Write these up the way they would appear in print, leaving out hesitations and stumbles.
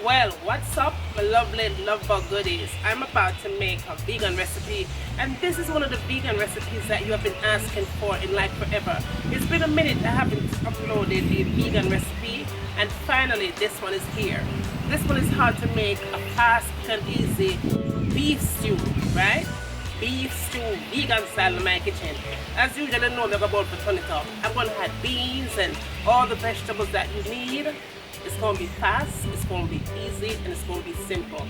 Well, what's up, my lovely lovebug goodies? I'm about to make a vegan recipe, and this is one of the vegan recipes that you have been asking for in like forever. It's been a minute I haven't uploaded a vegan recipe, and finally this one is here. This one is how to make a fast and easy beef stew, right? Beef stew, vegan style in my kitchen. As usual, I know I'm about to turn it up. I'm going to add beans and all the vegetables that you need. It's going to be fast, it's going to be easy, and it's going to be simple.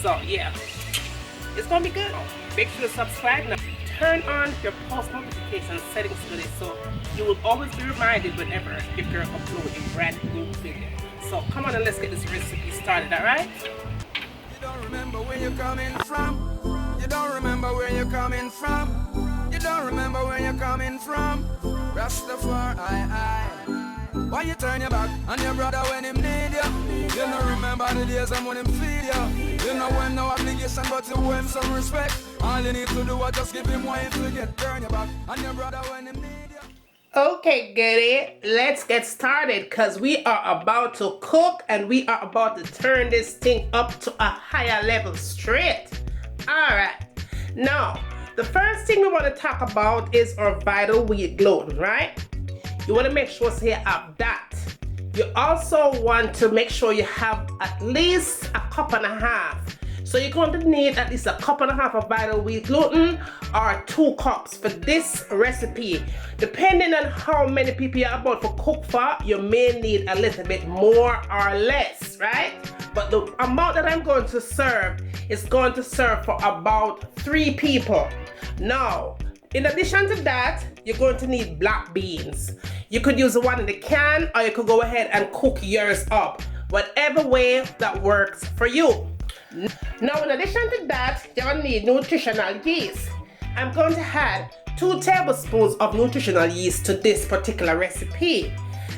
So yeah, it's going to be good. Make sure to subscribe now. Turn on your post notification settings for this so you will always be reminded whenever if you're uploading a brand new video. So come on and let's get this recipe started, alright? You don't remember where you're coming from. You don't remember where you're coming from. You don't remember where you're coming from. Rastafari, why you turn your back on your brother when him need you? You don't remember the days when him feed you. You know when no obligation but you owe him some respect. All you need to do is just give him what you forget. Turn your back on your brother when him need you. Okay, goodie, let's get started because we are about to cook and we are about to turn this thing up to a higher level straight. Alright, now the first thing we want to talk about is our vital wheat gluten, right? You want to make sure you have that. You also want to make sure you have at least a cup and a half. So you're going to need at least a cup and a half of vital wheat gluten or 2 cups for this recipe. Depending on how many people you're about to cook for, you may need a little bit more or less, right? But the amount that I'm going to serve is going to serve for about 3 people. Now, in addition to that, you're going to need black beans. You could use the one in the can or you could go ahead and cook yours up. Whatever way that works for you. Now, in addition to that, you're going to need nutritional yeast. I'm going to add 2 tablespoons of nutritional yeast to this particular recipe.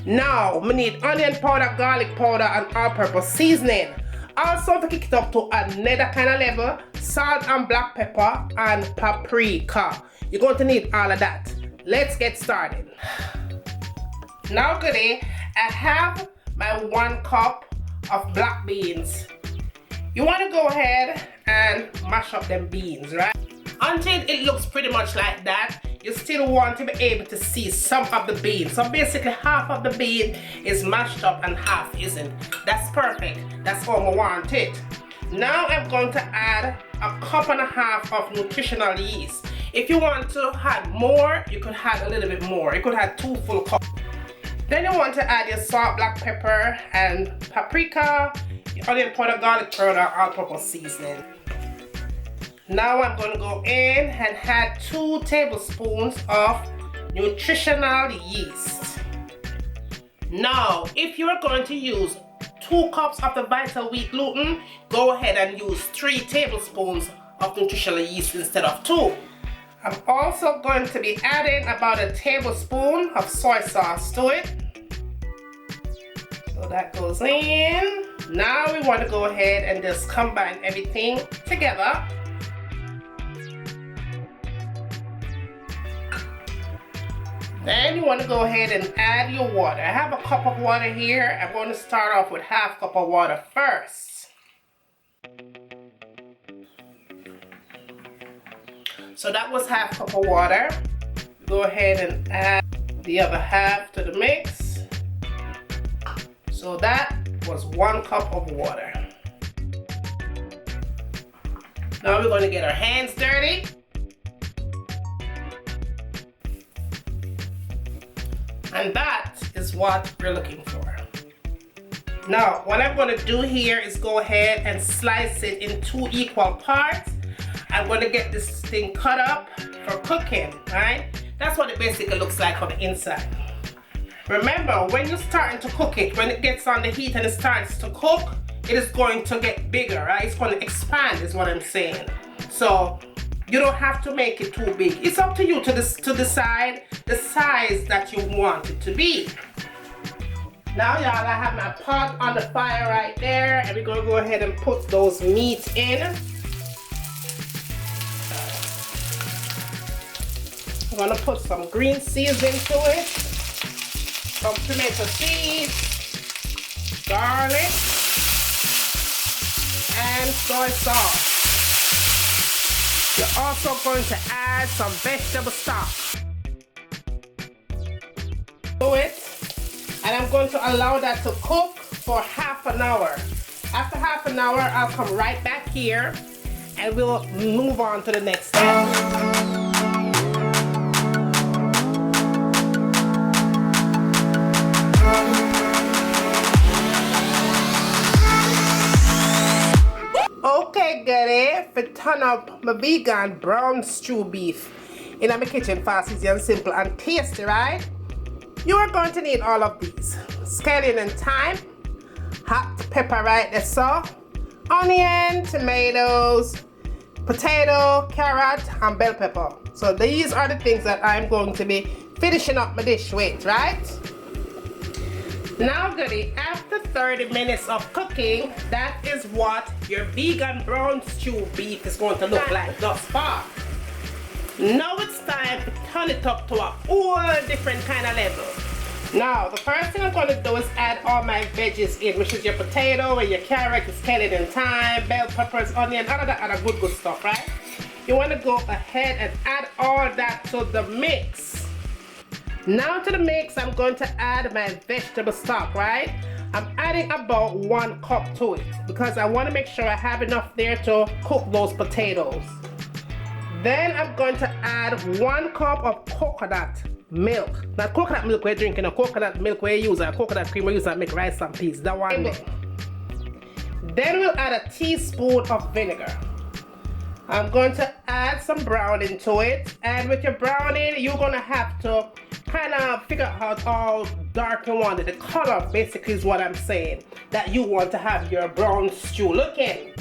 Now, we need onion powder, garlic powder, and all-purpose seasoning. Also, to kick it up to another kind of level, salt and black pepper and paprika. You're going to need all of that. Let's get started. Now, goodie, I have my 1 cup of black beans. You want to go ahead and mash up them beans, right? Until it looks pretty much like that, you still want to be able to see some of the beans. So basically half of the bean is mashed up and half isn't. That's perfect. That's how we want it. Now I'm going to add a cup and a half of nutritional yeast. If you want to add more, you could add a little bit more. You could add 2 full cups. Then you want to add your salt, black pepper, and paprika, your onion powder, garlic powder, all-purpose seasoning. Now I'm going to go in and add 2 tablespoons of nutritional yeast. Now, if you are going to use 2 cups of the vital wheat gluten, go ahead and use 3 tablespoons of nutritional yeast instead of 2. I'm also going to be adding about a tablespoon of soy sauce to it. So that goes in. Now we want to go ahead and just combine everything together. Then you want to go ahead and add your water. I have a cup of water here. I'm going to start off with half cup of water first. So that was half cup of water. Go ahead and add the other half to the mix. So that was 1 cup of water. Now we're going to get our hands dirty. And that is what we're looking for. Now, what I'm going to do here is go ahead and slice it in 2 equal parts. I'm going to get this thing cut up for cooking, right? That's what it basically looks like on the inside. Remember, when you're starting to cook it, when it gets on the heat and it starts to cook, it is going to get bigger, right? It's going to expand is what I'm saying. So, you don't have to make it too big. It's up to you to decide the size that you want it to be. Now, y'all, I have my pot on the fire right there, and we're going to go ahead and put those meats in. I'm going to put some green seasoning to it, some tomato seeds, garlic, and soy sauce. You're also going to add some vegetable stock to it, and I'm going to allow that to cook for half an hour. After half an hour, I'll come right back here and we'll move on to the next step. Okay, goodie, for turn up my vegan brown stew beef in my kitchen, fast, easy and simple and tasty, right? You are going to need all of these: scallion and thyme, hot pepper right there, so onion, tomatoes, potato, carrot, and bell pepper. So these are the things that I'm going to be finishing up my dish with, right? Now, goodie, after 30 minutes of cooking, that is what your vegan brown stew beef is going to look like thus far. Now it's time to turn it up to a whole different kind of level. Now, the first thing I'm going to do is add all my veggies in, which is your potato and your carrot, your scallion and thyme, bell peppers, onion, all of that other good stuff, right? You want to go ahead and add all that to the mix. Now to the mix, I'm going to add my vegetable stock, right? I'm adding about 1 cup to it because I want to make sure I have enough there to cook those potatoes. Then I'm going to add 1 cup of coconut milk. Not coconut milk we're drinking, a coconut milk we use, or coconut cream we use to make rice and peas. That one. Then we'll add a teaspoon of vinegar. I'm going to add some browning to it, and with your browning, you're going to have to kind of figure out how dark you want it. The color basically is what I'm saying, that you want to have your brown stew looking.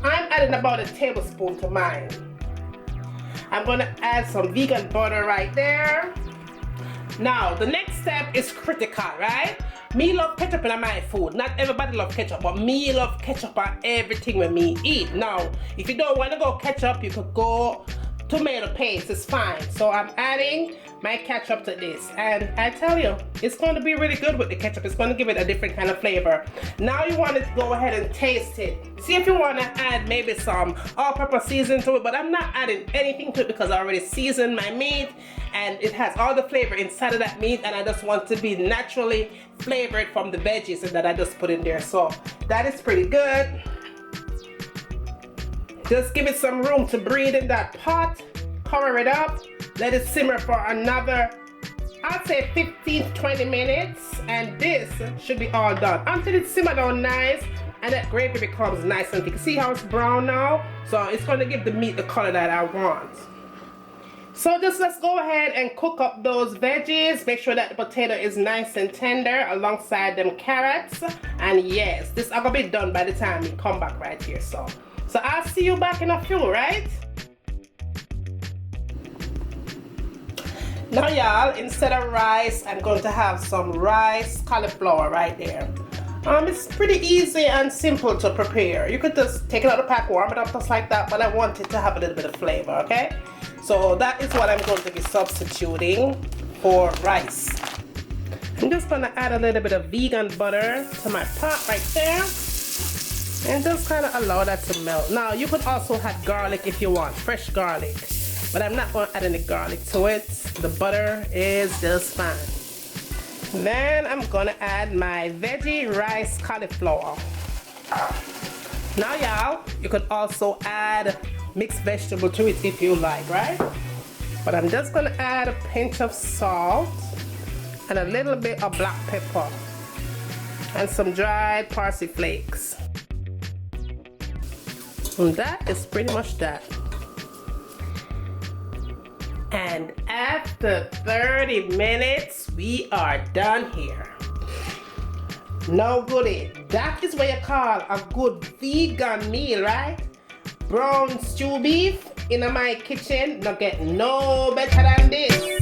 I'm adding about 1 tablespoon to mine. I'm going to add some vegan butter right there. Now, the next step is critical, right? Me love ketchup in my food. Not everybody love ketchup, but me love ketchup on everything when me eat. Now, if you don't want to go ketchup, you could go tomato paste, it's fine. So I'm adding my ketchup to this, and I tell you, it's going to be really good with the ketchup. It's going to give it a different kind of flavor. Now you want to go ahead and taste it. See if you want to add maybe some all-purpose seasoning to it, but I'm not adding anything to it because I already seasoned my meat and it has all the flavor inside of that meat, and I just want to be naturally flavored from the veggies that I just put in there. So that is pretty good. Just give it some room to breathe in that pot. Cover it up. Let it simmer for another, I'd say 15 to 20 minutes, and this should be all done until it simmered down nice and that gravy becomes nice and thick. See how it's brown now? So it's going to give the meat the color that I want. So just let's go ahead and cook up those veggies. Make sure that the potato is nice and tender alongside them carrots. And yes, this is going to be done by the time we come back right here. So I'll see you back in a few, right? Now y'all, instead of rice, I'm going to have some rice cauliflower right there. It's pretty easy and simple to prepare. You could just take it out of the pack, warm it up just like that, but I want it to have a little bit of flavor, okay? So that is what I'm going to be substituting for rice. I'm just going to add a little bit of vegan butter to my pot right there, and just kind of allow that to melt. Now you could also add garlic if you want, fresh garlic. But I'm not going to add any garlic to it. The butter is just fine. Then I'm going to add my veggie rice cauliflower. Now y'all, you could also add mixed vegetable to it if you like, right? But I'm just going to add a pinch of salt and a little bit of black pepper and some dried parsley flakes. And that is pretty much that. And after 30 minutes, we are done here. Now goodie, that is what you call a good vegan meal, right? Brown stew beef in my kitchen, not get no better than this.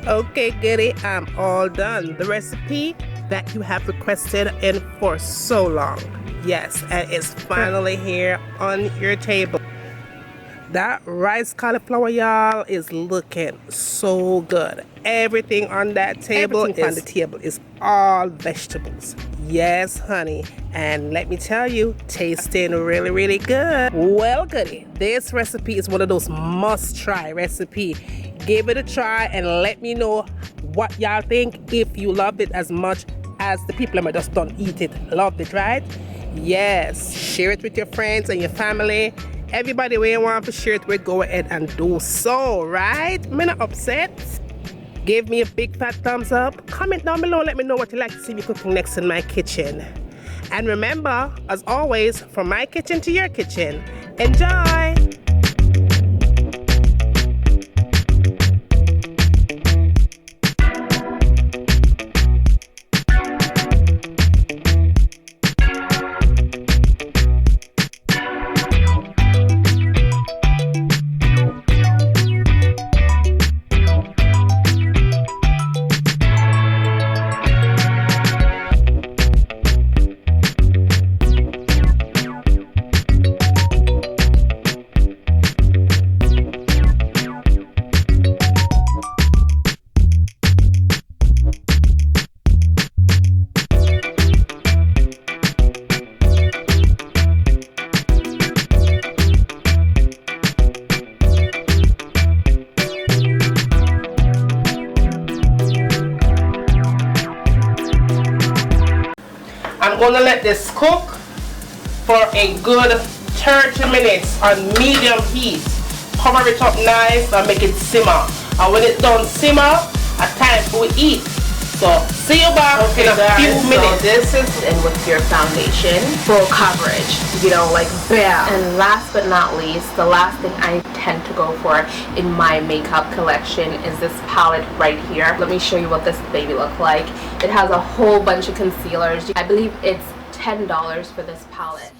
Okay, goodie, I'm all done. The recipe that you have requested in for so long. Yes, and it's finally here on your table. That rice cauliflower, y'all, is looking so good. Everything on that table is all vegetables. Yes, honey. And let me tell you, tasting really, really good. Well, goodie, this recipe is one of those must-try recipe. Give it a try and let me know what y'all think. If you loved it as much as the people that just don't eat it loved it, right? Yes, share it with your friends and your family. Everybody where you want to share it with, go ahead and do so, right? Me not upset. Give me a big fat thumbs up. Comment down below, let me know what you like to see me cooking next in my kitchen. And remember, as always, from my kitchen to your kitchen, enjoy! I'm gonna let this cook for a good 30 minutes on medium heat. Cover it up nice and make it simmer. And when it's done simmer, it's time for we eat. So see you back in a few minutes. So this is in with your foundation, full coverage, you know, like bam. And last but not least, the last thing I tend to go for in my makeup collection is this palette right here. Let me show you what this baby looks like. It has a whole bunch of concealers. I believe it's $10 for this palette.